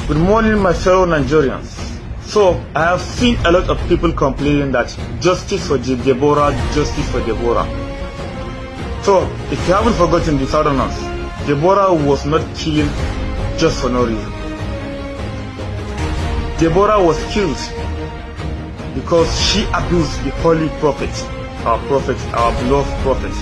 Good morning, my fellow Nigerians. So, I have seen a lot of people complaining that justice for Deborah, justice for Deborah. So, if you haven't forgotten the Southerners, Deborah was not killed just for no reason. Deborah was killed because she abused the holy prophet, our beloved prophet.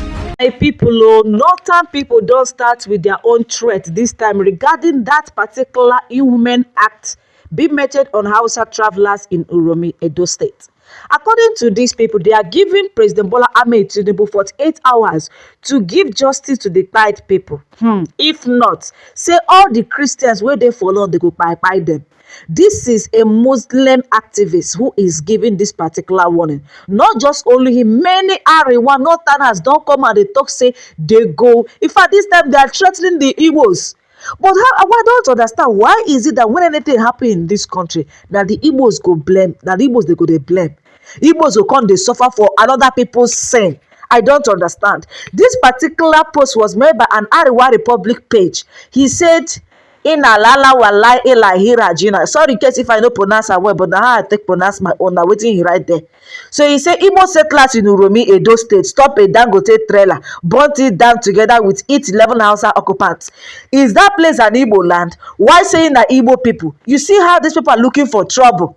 People, northern people don't start with their own threat this time regarding that particular inhuman act being meted on Hausa travelers in Uromi, Edo State. According to these people, they are giving President Bola Ahmed Tinubu 48 hours to give justice to the Kpaied people. If not, say all the Christians where they follow, they go Kpaied them. This is a Muslim activist who is giving this particular warning. Not just only him, many Arewa Northerners don't come and they talk, say they go. In fact, this time they are threatening the Igbos. But I don't understand, why is it that when anything happen in this country, that the Igbos go blame, that the Igbos they blame. Igbos will come, they suffer for another people's sin. I don't understand. This particular post was made by an Arewa Republic page. He said, Ina lala walai ilahira jina. Sorry in case if I don't pronounce her well, but now how I take pronounce my own. Now waiting he right there. So he said Igbo settlers in Uromi, Edo State, stop a Dangote trailer, burnt it down together with its 11 Hausa occupants. Is that place an Igbo land? Why saying that Igbo people? You see how these people are looking for trouble.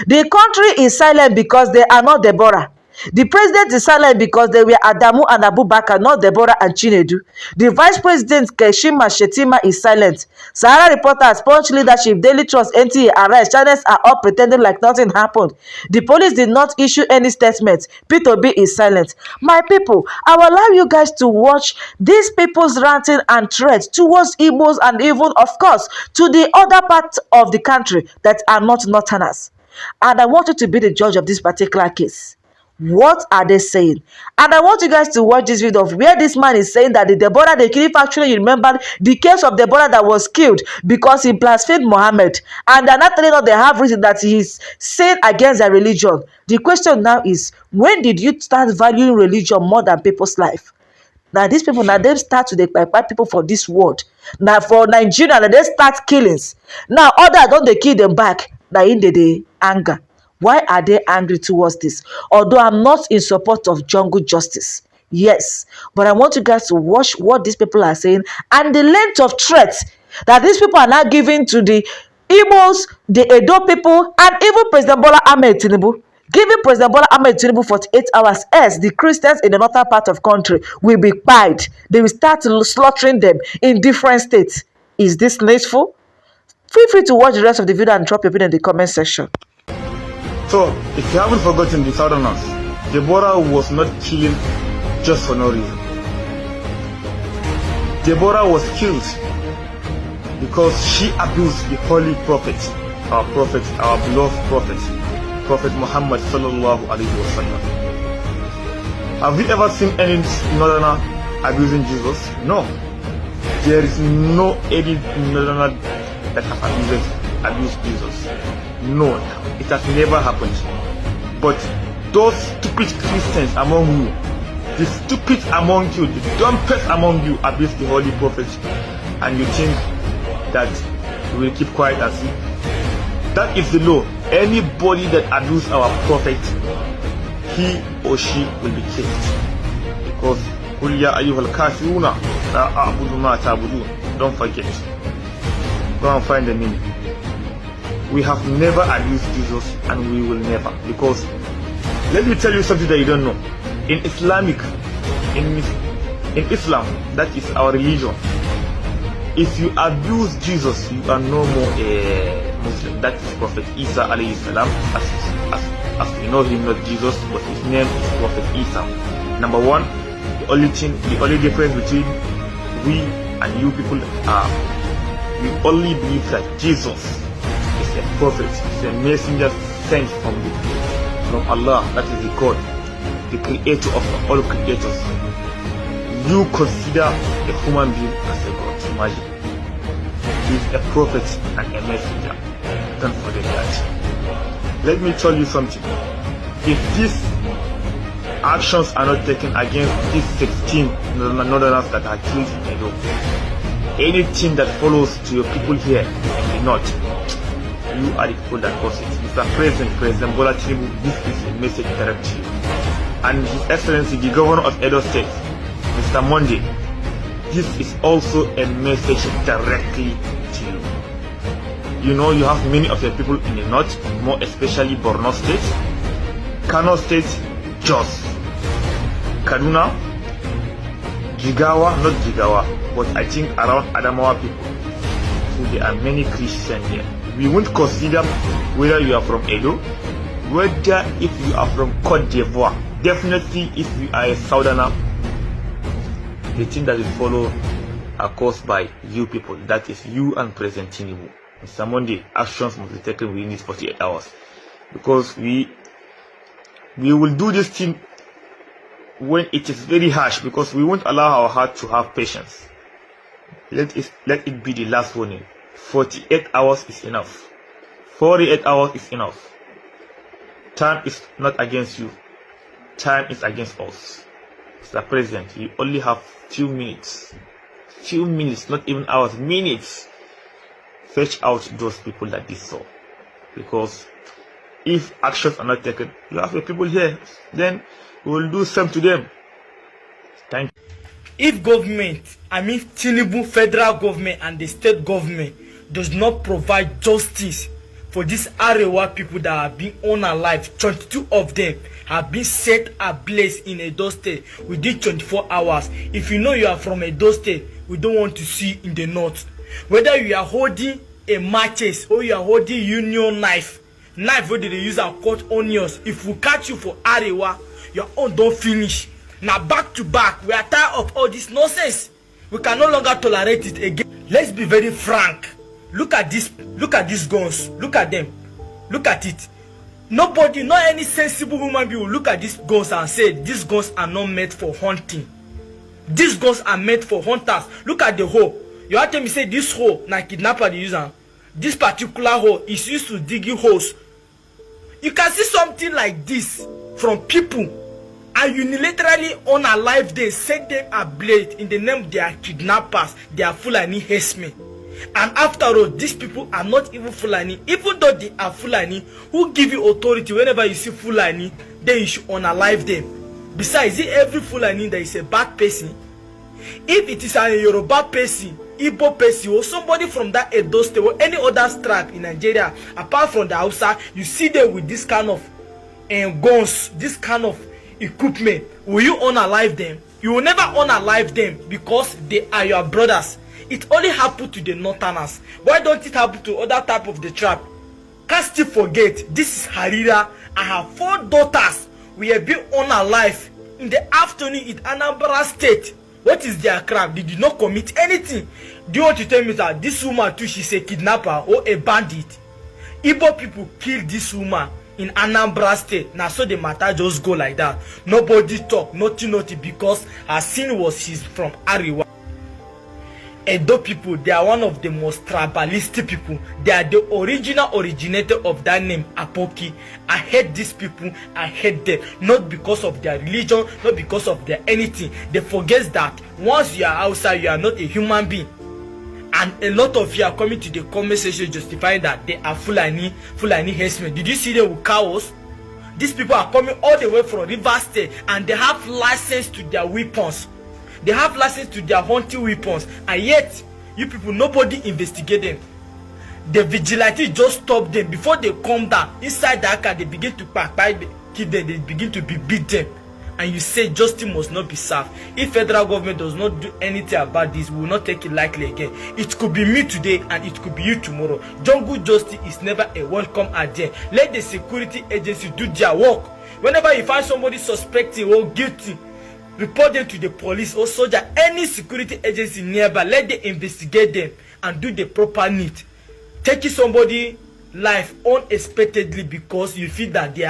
The country is silent because they are not Deborah. The president is silent because they were Adamu and Abubakar, not Deborah and Chinedu. The vice president, Keshima Shetima, is silent. Sahara Reporters, Punch Leadership, Daily Trust, NTA, Arrest, channels are all pretending like nothing happened. The police did not issue any statements. P2B is silent. My people, I will allow you guys to watch these people's ranting and threats towards Igbos and even, of course, to the other parts of the country that are not Northerners. And I want you to be the judge of this particular case. What are they saying? And I want you guys to watch this video of where this man is saying that the Deborah, the killing faction, you remember the case of Deborah that was killed because he blasphemed Muhammad. And they're not telling us they have reason that he's sin against their religion. The question now is, when did you start valuing religion more than people's life? Now these people, now they start to Kpaied people for this world. Now for Nigeria, now they start killings. Now others don't they kill them back. Now in the anger. Why are they angry towards this? Although I'm not in support of jungle justice. Yes. But I want you guys to watch what these people are saying and the length of threats that these people are now giving to the Igbos, the Edo people, and even President Bola Ahmed Tinubu. Giving President Bola Ahmed Tinubu 48 hours as the Christians in the northern part of the country will be Kpaied. They will start slaughtering them in different states. Is this needful? Feel free to watch the rest of the video and drop your opinion in the comment section. So, if you haven't forgotten the Southerners, Deborah was not killed just for no reason. Deborah was killed because she abused the holy prophet, our beloved prophet, Prophet Muhammad sallallahu alaihi wasallam. Have you ever seen any Northerner abusing Jesus? No. There is no any Northerner that has abused Jesus. No, it has never happened. But those stupid Christians among you, the stupid among you, the dumbest among you abuse the holy prophet, and you think that you will keep quiet and see. That is the law. Anybody that abuses our prophet, he or she will be killed. Because قُلْ يَا أَيُّهَا الْكَافِرُونَ لَا أَعْبُدُ مَا تَعْبُدُونَ. Don't forget. Go and find the meaning. We have never abused Jesus and we will never. Because let me tell you something that you don't know. In Islam, that is our religion. If you abuse Jesus, you are no more a Muslim. That is Prophet Isa alayhi salam. As we know him, not Jesus, but his name is Prophet Isa. Number one, the only difference between we and you people are we only believe that Jesus is a prophet, is a messenger sent from Allah, that is the God, the creator of all creators. You consider a human being as a God. Imagine. He is a prophet and a messenger. Don't forget that. Let me tell you something. If these actions are not taken against these 16 northerners that are killed in Edo, anything that follows to your people here in the north, you are the people that cause it. Mr. President Bola Tinubu, this is a message direct to you. And His Excellency, the Governor of Edo State, Mr. Monday, this is also a message directly to you. You know, you have many of your people in the north, more especially Borno State, Kano State, Jos, Kaduna, Jigawa, not Jigawa, but I think around Adamawa people. So there are many Christians here. We won't consider whether you are from Edo, whether if you are from Cote d'Ivoire. Definitely if you are a southerner, the thing that will follow are caused by you people, that is you and President Tinubu. Mr. Monday, actions must be taken within these 48 hours, because we will do this thing when it is very harsh, because we won't allow our heart to have patience. Let it be the last warning. 48 hours is enough. 48 hours is enough. Time is not against you. Time is against us. Mr. President, you only have few minutes. Few minutes, not even hours, minutes. Fetch out those people that this saw. Because if actions are not taken, you have the people here, then we will do same to them. Thank you. If government, I mean Tinubu, federal government and the state government does not provide justice for these Arewa people that have been unalive, 22 of them have been set ablaze in Edo State within 24 hours. If you know you are from Edo State, we don't want to see in the north. Whether you are holding a matches or you are holding union knife where they use our cut onions, if we catch you for Arewa, your own don't finish. Now back to back, we are tired of all this nonsense. We can no longer tolerate it again. Let's be very frank. Look at these guns. Look at them. Look at it. Nobody, not any sensible human being will look at these guns and say these guns are not meant for hunting. These guns are meant for hunters. Look at the hole. You have to tell me say this hole, na kidnapper the user. This particular hole is used to digging holes. You can see something like this from people, and unilaterally unalive them, set them ablaze in the name they are kidnappers, they are Fulani herdsmen. And after all, these people are not even Fulani. Even though they are Fulani, who give you authority whenever you see Fulani, then you should unalive them. Besides, is it every Fulani that is a bad person? If it is a Yoruba person, Igbo person, or somebody from that Edo State or any other tribe in Nigeria, apart from the Hausa, you see them with this kind of guns, this kind of equipment, will you unalive them? You will never unalive them because they are your brothers. It only happened to the northerners. Why don't it happen to other type of the tribe? Can't still forget, this is Harira. I have 4 daughters. We have been unalive in the afternoon in Anambra State. What is their crime? They did not commit anything. Do you want to tell me that this woman too, she's a kidnapper or a bandit? Igbo people killed this woman in Anambra State. Now so the matter just go like that. Nobody talk, nothing, because her sin was she's from Ariwa. Edo people, they are one of the most tribalistic people. They are the original originator of that name, Apoki. I hate these people, I hate them. Not because of their religion, not because of their anything. They forget that once you are outside, you are not a human being. And a lot of you are coming to the comment section justifying that they are Fulani herdsmen. Did you see them with cows? These people are coming all the way from River State and they have license to their weapons. They have license to their hunting weapons, and yet you people, nobody investigate them. The vigilante just stop them before they come down inside the car. They begin to Kpaied, kill them. They begin to beat them, and you say justice must not be served. If federal government does not do anything about this, we will not take it lightly again. It could be me today, and it could be you tomorrow. Jungle justice is never a welcome idea. Let the security agency do their work. Whenever you find somebody suspecting or guilty, report them to the police or soldier, any security agency nearby. Let them investigate them and do the proper need. Taking somebody life unexpectedly because you feel that they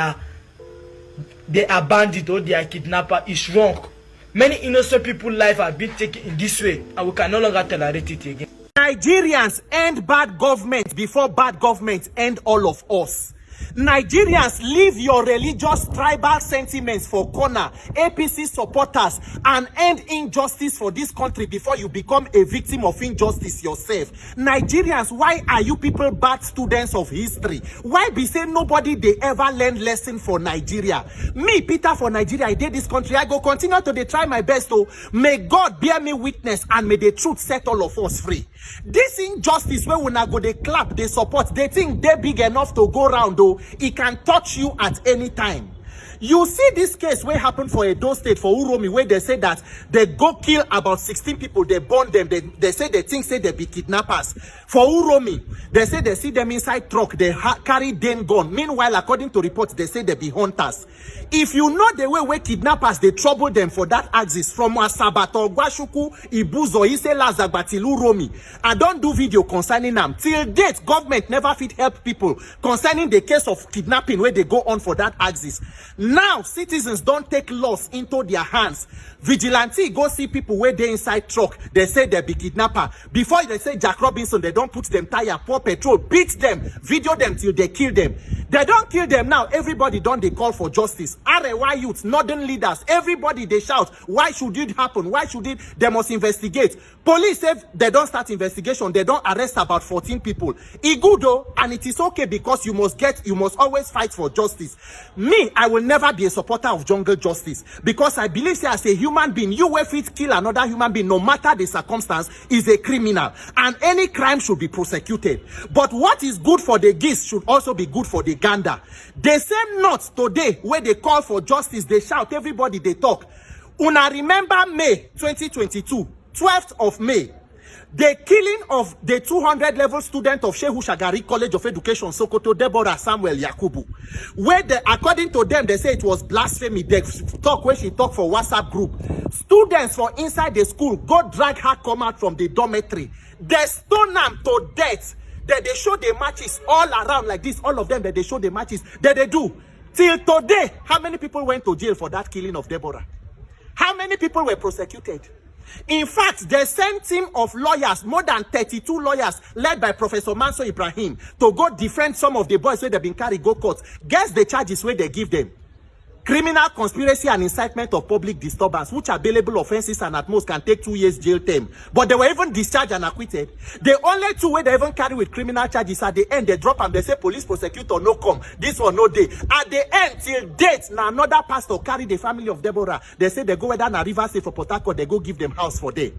are bandit or they are kidnapper is wrong. Many innocent people's life have been taken in this way, and we can no longer tolerate it again. Nigerians, end bad government before bad government end all of us. Nigerians, leave your religious tribal sentiments for corner, APC supporters, and end injustice for this country before you become a victim of injustice yourself. Nigerians, why are you people bad students of history? Why be say nobody they ever learn lesson for Nigeria? Me, Peter, for Nigeria, I did this country. I go continue to dey try my best. Oh, may God bear me witness and may the truth set all of us free. This injustice where we go they clap, they support, they think they're big enough to go round. Though it can touch you at any time. You see this case where happened for Edo State, for Uromi, where they say that they go kill about 16 people, they burn them, they say they think say they be kidnappers. For Uromi, they say they see them inside truck, they carry den gun. Meanwhile, according to reports, they say they be hunters. If you know the way where kidnappers, they trouble them for that axis, from Asabato, Gwashuku, Ibuzo, Isela, Zagbati, Uromi, I don't do video concerning them. Till date, government never fit help people concerning the case of kidnapping where they go on for that axis. Now, citizens don't take laws into their hands. Vigilante go see people where they inside truck. They say they be kidnapper. Before they say Jack Robinson, they don't put them tire, pour petrol, beat them, video them till they kill them. They don't kill them now. Everybody don't they call for justice. RAY youth, northern leaders, everybody they shout, why should it happen? Why should it? They must investigate. Police say they don't start investigation. They don't arrest about 14 people. It good though, and it is okay because you must always fight for justice. Me, I will never be a supporter of jungle justice because I believe say as a human being, you will fit kill another human being no matter the circumstance is a criminal, and any crime should be prosecuted. But what is good for the geese should also be good for the gander. The same notes today where they call for justice, they shout, everybody they talk. Una remember May 2022, 12th of May, the killing of the 200 level student of Shehu Shagari College of Education, Sokoto, Deborah Samuel Yakubu, where according to them, they say it was blasphemy. They talk where she talk for WhatsApp group. Students from inside the school go drag her come out from the dormitory. They stone them to death. They show the matches all around like this. All of them that they show the matches that they do. Till today, how many people went to jail for that killing of Deborah? How many people were prosecuted? In fact, they sent team of lawyers, more than 32 lawyers, led by Professor Manso Ibrahim, to go defend some of the boys where they've been carried go court. Guess the charges where they give them. Criminal conspiracy and incitement of public disturbance, which are bailable offenses and at most can take 2 years jail term. But they were even discharged and acquitted. The only two where they even carry with criminal charges, at the end they drop and they say police prosecutor no come. This one no day. At the end till date, now another pastor carry the family of Deborah. They say they go whether na River State for Port Harcourt, they go give them house for day.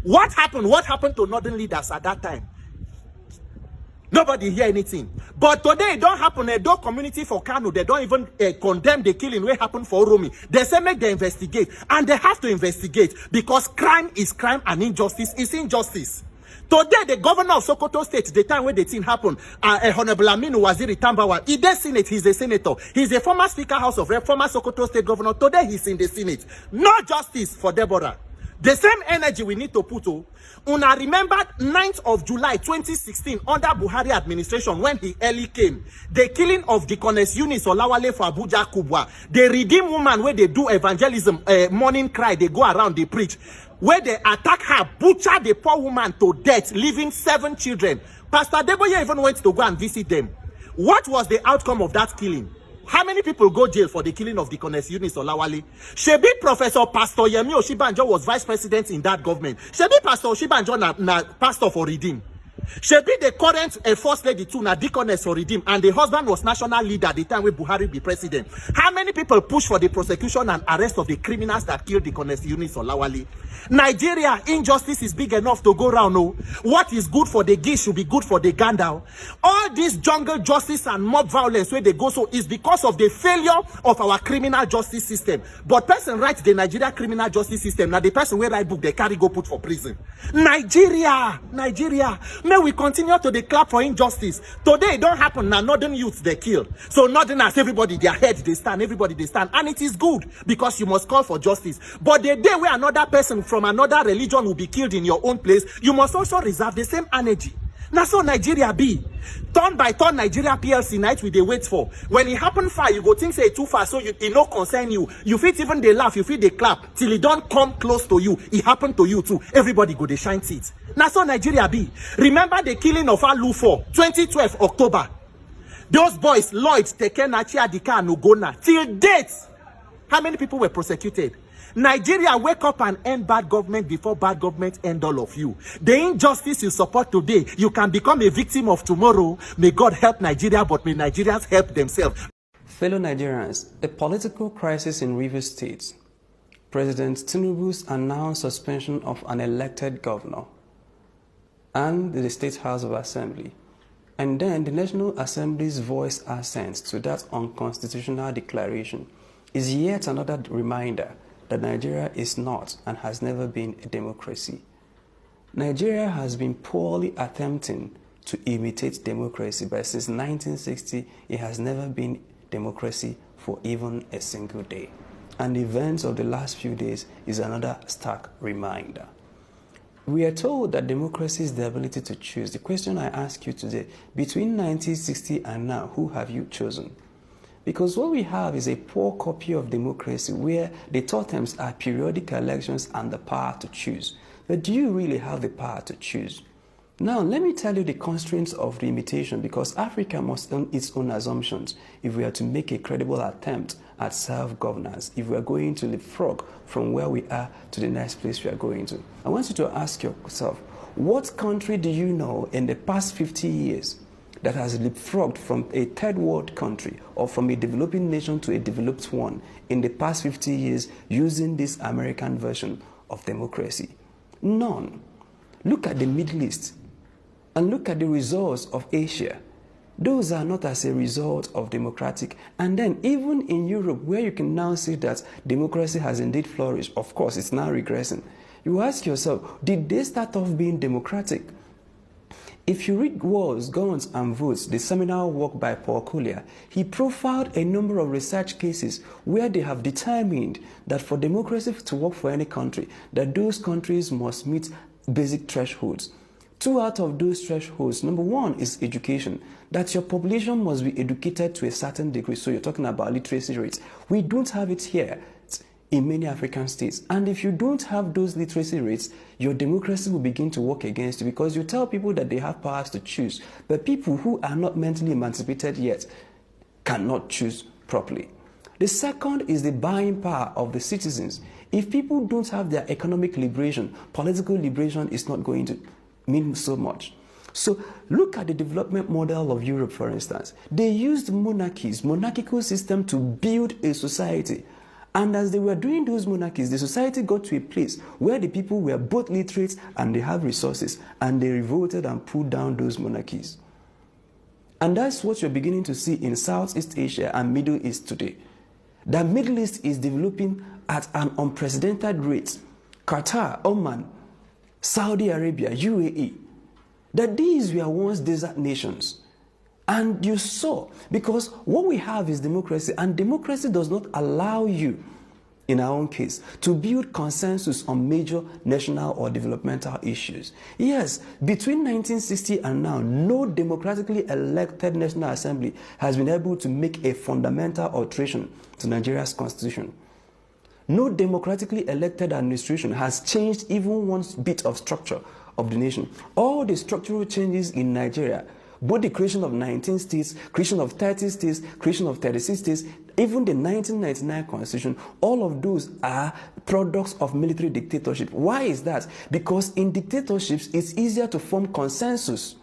What happened? What happened to northern leaders at that time? Nobody hear anything. But today it don't happen. A dog community for Kano, they don't even condemn the killing where happened for Uromi. They say make they investigate. And they have to investigate because crime is crime and injustice is injustice. Today, the governor of Sokoto State, the time when the thing happened, Honorable Aminu Waziri Tambawa, he the Senate, he's a senator. He's a former Speaker House of Rep, former Sokoto State governor. Today, he's in the Senate. No justice for Deborah. The same energy we need to put to. Una remember 9th of July 2016 under Buhari administration when he early came. The killing of Deaconess Eunice Olawale for Abuja Kubwa. The redeemed woman where they do evangelism, morning cry, they go around, they preach. Where they attack her, butcher the poor woman to death, leaving 7 children. Pastor Deboye even went to go and visit them. What was the outcome of that killing? How many people go jail for the killing of Deaconess Eunice Olawale? Shebi Professor Pastor Yemi Oshibanjo was vice president in that government. Shebi Pastor Oshibanjo na pastor for Redeem. Shebi the current first lady too na deaconess for Redeem, and the husband was national leader at the time when Buhari be president. How many people push for the prosecution and arrest of the criminals that killed Deaconess Eunice Olawale? Nigeria, injustice is big enough to go round. No, what is good for the geese should be good for the gander. All this jungle justice and mob violence where they go so is because of the failure of our criminal justice system. But person writes the Nigeria criminal justice system. Now the person where write book they carry go put for prison. Nigeria, may we continue to declare for injustice. Today it don't happen. Now northern youths they kill. So northerners, everybody their heads they stand, everybody they stand, and it is good because you must call for justice. But the day where another person from another religion will be killed in your own place, you must also reserve the same energy. Now so Nigeria be. Turn by turn Nigeria PLC night we they wait for. When it happen far, you go think say too far, so it no concern you. You fit even they laugh, you fit they clap, till it don't come close to you. It happened to you too. Everybody go they shine teeth. Now so Nigeria be. Remember the killing of Alufo, 2012 October. Those boys, Lloyd, Tekenachi, Adika, and Ugonna, till date, how many people were prosecuted? Nigeria, wake up and end bad government before bad government end all of you. The injustice you support today, you can become a victim of tomorrow. May God help Nigeria, but may Nigerians help themselves. Fellow Nigerians, a political crisis in Rivers State. President Tinubu's announced suspension of an elected governor and the State House of Assembly. And then the National Assembly's voice assent to that unconstitutional declaration is yet another reminder that Nigeria is not and has never been a democracy. Nigeria has been poorly attempting to imitate democracy, but since 1960, it has never been democracy for even a single day. And the events of the last few days is another stark reminder. We are told that democracy is the ability to choose. The question I ask you today, between 1960 and now, who have you chosen? Because what we have is a poor copy of democracy where the totems are periodic elections and the power to choose. But do you really have the power to choose? Now, let me tell you the constraints of the imitation, because Africa must own its own assumptions if we are to make a credible attempt at self-governance, if we are going to leapfrog from where we are to the next place we are going to. I want you to ask yourself, what country do you know in the past 50 years that has leapfrogged from a third world country or from a developing nation to a developed one in the past 50 years using this American version of democracy? None. Look at the Middle East and look at the results of Asia. Those are not as a result of democratic. And then even in Europe, where you can now see that democracy has indeed flourished, of course, it's now regressing. You ask yourself, did they start off being democratic? If you read Wars, Guns and Votes, the seminal work by Paul Collier, he profiled a number of research cases where they have determined that for democracy to work for any country, that those countries must meet basic thresholds. Two out of those thresholds, number one is education, that your population must be educated to a certain degree. So you're talking about literacy rates. We don't have it here in many African states. And if you don't have those literacy rates, your democracy will begin to work against you, because you tell people that they have powers to choose, but people who are not mentally emancipated yet cannot choose properly. The second is the buying power of the citizens. If people don't have their economic liberation, political liberation is not going to mean so much. So look at the development model of Europe, for instance. They used monarchical system to build a society. And as they were doing those monarchies, the society got to a place where the people were both literate and they have resources, and they revolted and pulled down those monarchies. And that's what you're beginning to see in Southeast Asia and Middle East today. The Middle East is developing at an unprecedented rate. Qatar, Oman, Saudi Arabia, UAE, that these were once desert nations. And you saw, because what we have is democracy, and democracy does not allow you, in our own case, to build consensus on major national or developmental issues. Yes, between 1960 and now, no democratically elected National Assembly has been able to make a fundamental alteration to Nigeria's constitution. No democratically elected administration has changed even one bit of structure of the nation. All the structural changes in Nigeria, both the creation of 19 states, creation of 30 states, creation of 36 states, even the 1999 constitution, all of those are products of military dictatorship. Why is that? Because in dictatorships, it's easier to form consensus.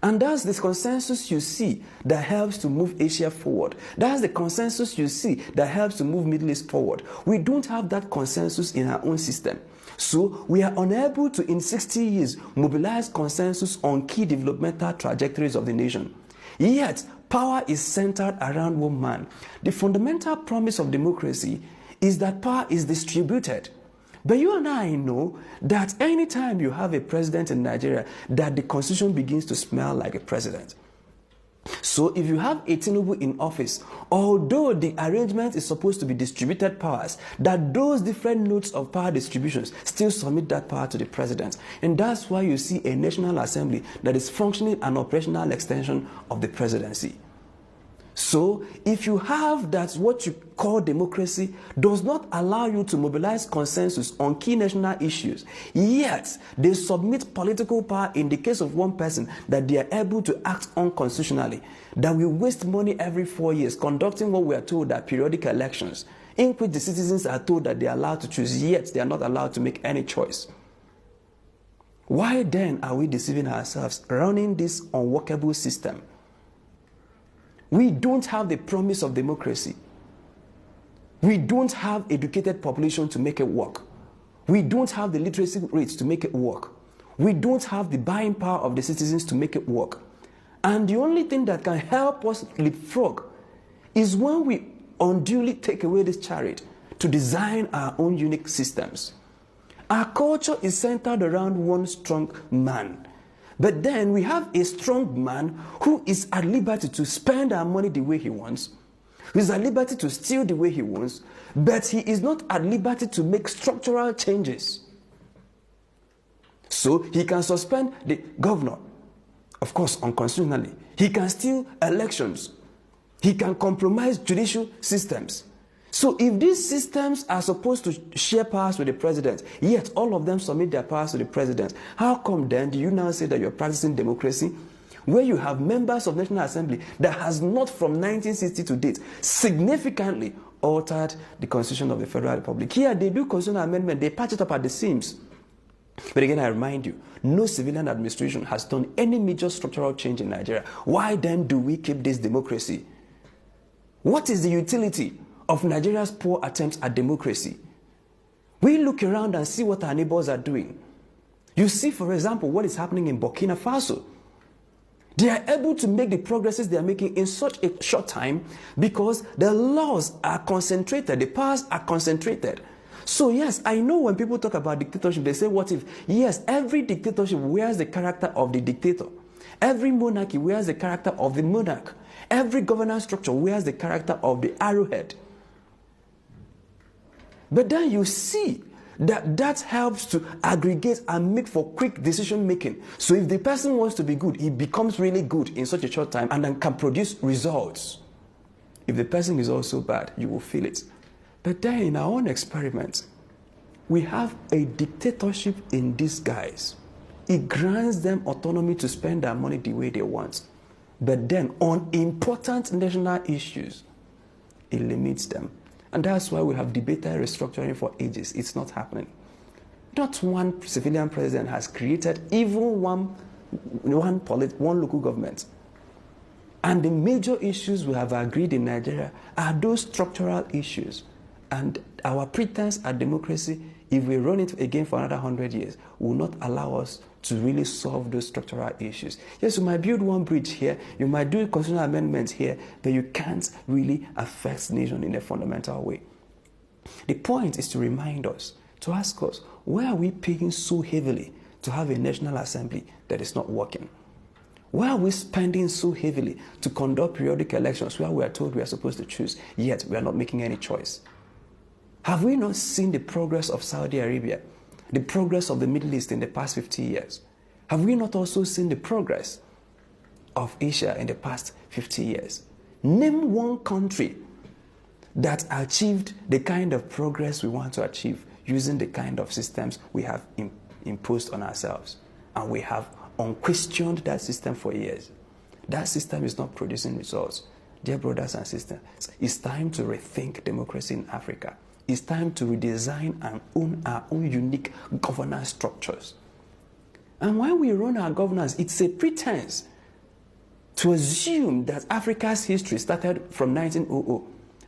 And that's the consensus you see that helps to move Asia forward. That's the consensus you see that helps to move Middle East forward. We don't have that consensus in our own system. So we are unable to, in 60 years, mobilize consensus on key developmental trajectories of the nation. Yet, power is centered around one man. The fundamental promise of democracy is that power is distributed. But you and I know that anytime you have a president in Nigeria, that the constitution begins to smell like a president. So if you have a Tinubu in office, although the arrangement is supposed to be distributed powers, that those different nodes of power distributions still submit that power to the president. And that's why you see a National Assembly that is functioning an operational extension of the presidency. So if you have that, what you call democracy does not allow you to mobilize consensus on key national issues, yet they submit political power in the case of one person that they are able to act unconstitutionally, that we waste money every 4 years conducting what we are told are periodic elections, in which the citizens are told that they are allowed to choose, yet they are not allowed to make any choice. Why then are we deceiving ourselves running this unworkable system? We don't have the promise of democracy. We don't have educated population to make it work. We don't have the literacy rates to make it work. We don't have the buying power of the citizens to make it work. And the only thing that can help us leapfrog is when we unduly take away this chariot to design our own unique systems. Our culture is centered around one strong man. But then we have a strong man who is at liberty to spend our money the way he wants, who is at liberty to steal the way he wants, but he is not at liberty to make structural changes. So he can suspend the governor, of course, unconstitutionally. He can steal elections. He can compromise judicial systems. So if these systems are supposed to share powers with the president, yet all of them submit their powers to the president, how come then do you now say that you're practicing democracy, where you have members of National Assembly that has not from 1960 to date significantly altered the Constitution of the Federal Republic? Here they do constitutional amendment, they patch it up at the seams. But again, I remind you, no civilian administration has done any major structural change in Nigeria. Why then do we keep this democracy? What is the utility of Nigeria's poor attempts at democracy? We look around and see what our neighbors are doing. You see, for example, what is happening in Burkina Faso. They are able to make the progresses they are making in such a short time because the laws are concentrated, the powers are concentrated. So yes, I know when people talk about dictatorship, they say, what if? Yes, every dictatorship wears the character of the dictator. Every monarchy wears the character of the monarch. Every governance structure wears the character of the arrowhead. But then you see that helps to aggregate and make for quick decision making. So if the person wants to be good, he becomes really good in such a short time and then can produce results. If the person is also bad, you will feel it. But then in our own experiment, we have a dictatorship in disguise. It grants them autonomy to spend their money the way they want. But then on important national issues, it limits them. And that's why we have debated restructuring for ages. It's not happening. Not one civilian president has created even one local government. And the major issues we have agreed in Nigeria are those structural issues. And our pretense at democracy, if we run it again for another 100 years, will not allow us to really solve those structural issues. Yes, you might build one bridge here, you might do constitutional amendments here, but you can't really affect the nation in a fundamental way. The point is to remind us, to ask us, why are we paying so heavily to have a National Assembly that is not working? Why are we spending so heavily to conduct periodic elections where we are told we are supposed to choose, yet we are not making any choice? Have we not seen the progress of Saudi Arabia, the progress of the Middle East in the past 50 years? Have we not also seen the progress of Asia in the past 50 years? Name one country that achieved the kind of progress we want to achieve using the kind of systems we have imposed on ourselves. And we have unquestioned that system for years. That system is not producing results. Dear brothers and sisters, it's time to rethink democracy in Africa. It's time to redesign and our own unique governance structures. And when we run our governance, it's a pretense to assume that Africa's history started from 1900.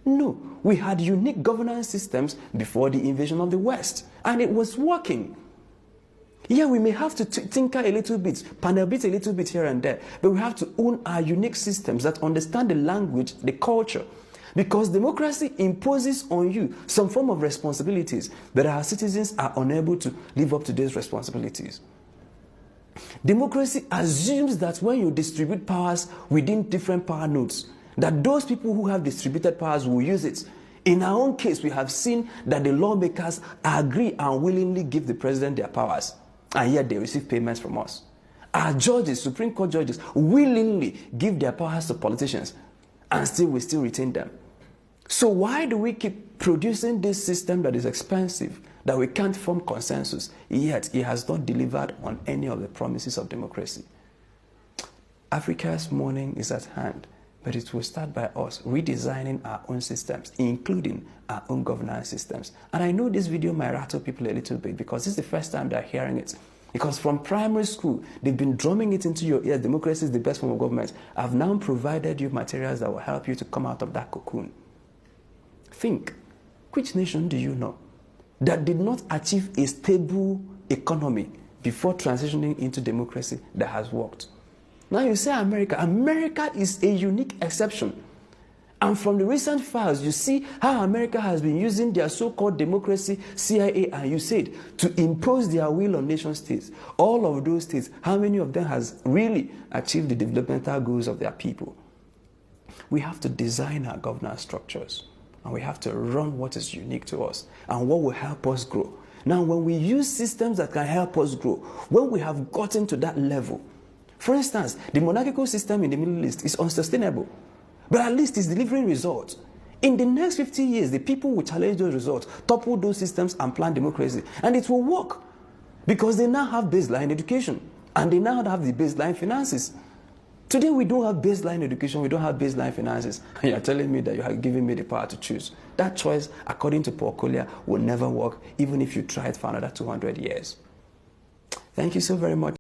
No, we had unique governance systems before the invasion of the West, and it was working. Yeah, we may have to tinker a little bit, panel bit a little bit here and there, but we have to own our unique systems that understand the language, the culture. Because democracy imposes on you some form of responsibilities, but our citizens are unable to live up to those responsibilities. Democracy assumes that when you distribute powers within different power nodes, that those people who have distributed powers will use it. In our own case, we have seen that the lawmakers agree and willingly give the president their powers, and yet they receive payments from us. Our judges, Supreme Court judges, willingly give their powers to politicians, and we still retain them. So why do we keep producing this system that is expensive, that we can't form consensus, yet it has not delivered on any of the promises of democracy? Africa's morning is at hand, but it will start by us redesigning our own systems, including our own governance systems. And I know this video might rattle people a little bit because this is the first time they're hearing it. Because from primary school, they've been drumming it into your ears, democracy is the best form of government. I've now provided you materials that will help you to come out of that cocoon. Think, which nation do you know that did not achieve a stable economy before transitioning into democracy that has worked? Now you say America. America is a unique exception. And from the recent files, you see how America has been using their so-called democracy, CIA and USAID, to impose their will on nation states. All of those states, how many of them has really achieved the developmental goals of their people? We have to design our governance structures, and we have to run what is unique to us and what will help us grow. Now, when we use systems that can help us grow, when we have gotten to that level, for instance, the monarchical system in the Middle East is unsustainable, but at least it's delivering results. In the next 50 years, the people will challenge those results, topple those systems and plan democracy, and it will work because they now have baseline education and they now have the baseline finances. Today, we don't have baseline education, we don't have baseline finances, and you're telling me that you are giving me the power to choose. That choice, according to Paul Collier, will never work, even if you try it for another 200 years. Thank you so very much.